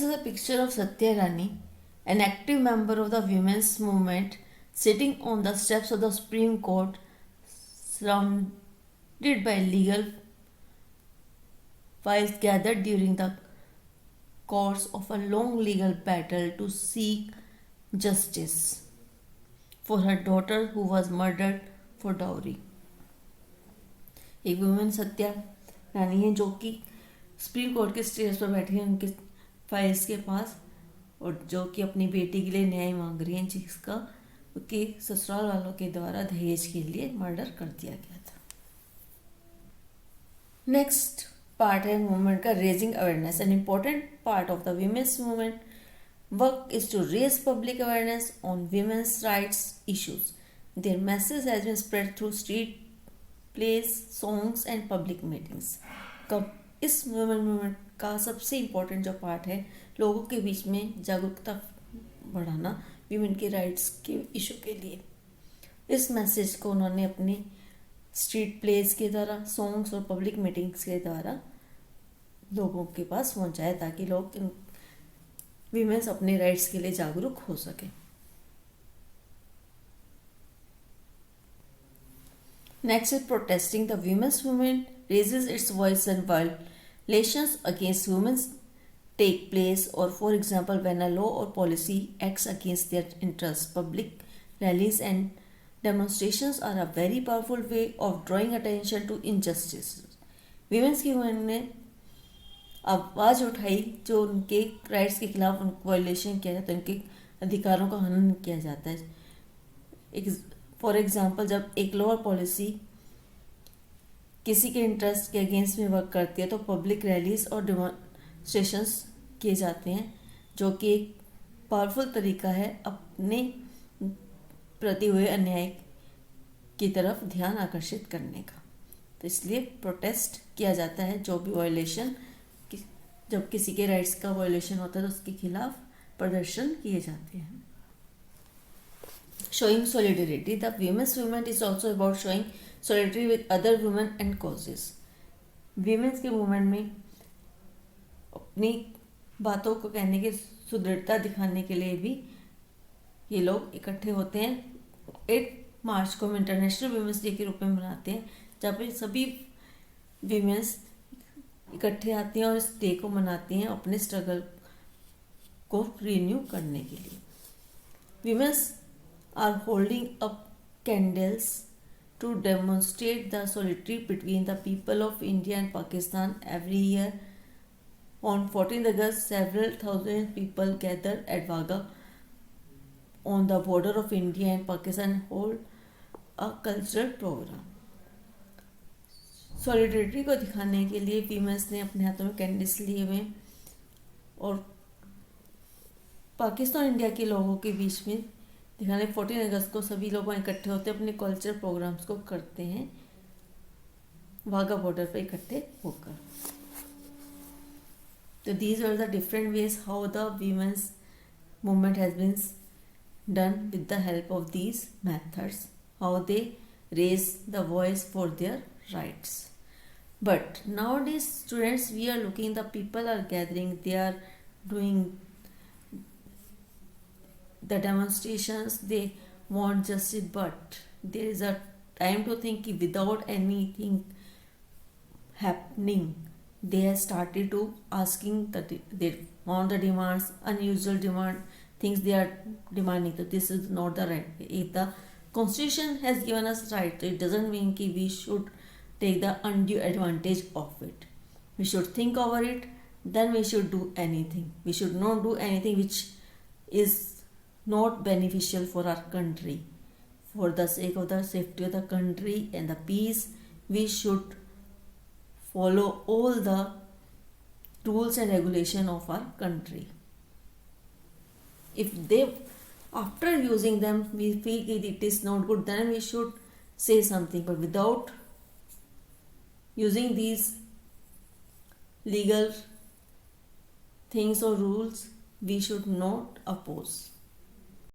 this is a picture of Satya Rani, an active member of the women's movement, sitting on the steps of the Supreme Court, surrounded by legal files gathered during the course of a long legal battle to seek justice for her daughter who was murdered for dowry. एक women Satya रानी है जो कि supreme court के stage पर बैठी है उनके files के पास, और जो कि अपनी बेटी के लिए न्याय मांग रही है जिसका उसके ससुराल वालों के द्वारा दहेज के लिए मर्डर कर दिया गया था। नेक्स्ट पार्ट है मूवमेंट का raising awareness. An important part of the womens movement work is to raise public awareness on women's rights issues. Their message has been spread through street plays, songs and public meetings. कब इस movement का सबसे important जो part है लोगों के बीच में जागरूकता बढ़ाना वीमेन के राइट्स के इशू के लिए, इस मैसेज को उन्होंने अपनी स्ट्रीट प्लेस के द्वारा, सॉन्ग्स और पब्लिक मीटिंग्स के द्वारा लोगों के पास पहुंचाया ताकि लोग वीमेंस अपने राइट्स के लिए जागरूक हो सके। Next is protesting. The womens movement raises its voice when violations against women take place, or for example when a law or policy acts against their interests. Public rallies and demonstrations are a very powerful way of drawing attention to injustices. Women's की movement ने आवाज़ उठाई जो उनके rights के खिलाफ violation किया जाता है, उनके अधिकारों का हनन किया जाता है। फॉर एग्जांपल जब एक लॉ और पॉलिसी किसी के इंटरेस्ट के अगेंस्ट में वर्क करती है तो पब्लिक रैलीज और डेमोन्स्ट्रेशंस किए जाते हैं, जो कि एक पावरफुल तरीका है अपने प्रति हुए अन्याय की तरफ ध्यान आकर्षित करने का। तो इसलिए प्रोटेस्ट किया जाता है जो भी वायलेशन, जब किसी के राइट्स का वायलेशन होता है तो उसके खिलाफ प्रदर्शन किए जाते हैं। Showing solidarity. The womens movement is also about showing solidarity with other women and causes. Women's के मूवमेंट में अपनी बातों को कहने की सुदृढ़ता दिखाने के लिए भी ये लोग इकट्ठे होते हैं। 8 मार्च को हम इंटरनेशनल वीमेंस डे के रूप में मनाते हैं, जहाँ पे सभी वीमेंस इकट्ठे आती हैं और इस डे को मनाती हैं अपने स्ट्रगल को रिन्यू करने के लिए। Womens are holding up candles to demonstrate the solidarity between the people of India and Pakistan every year. On 14th August, several thousand people gather at Wagah on the border of India and Pakistan and hold a cultural program. Solidarity को दिखाने के लिए women's ने अपने हाथों में candles लिए हुए और पाकिस्तान और इंडिया के लोगों के बीच में दिखाने 14 अगस्त को सभी लोग वहाँ इकट्ठे होते हैं, अपने कल्चर प्रोग्राम्स को करते हैं वाघा बॉर्डर पर इकट्ठे होकर। तो these are the different ways how the womens movement has been done with the help of these methods, how they raise the voice for their rights. But nowadays students, we are looking, the people are gathering, they are doing the demonstrations, they want justice, but there is a time to think without anything happening they have started to asking that they want the demands, unusual demand things they are demanding. So this is not the right way. If the constitution has given us right, it doesn't mean कि we should take the undue advantage of it. We should think over it, then we should do anything. We should not do anything which is not beneficial for our country. For the sake of the safety of the country and the peace, we should follow all the rules and regulation of our country. If they, after using them, we feel it is not good, then we should say something. But without using these legal things or rules, we should not oppose.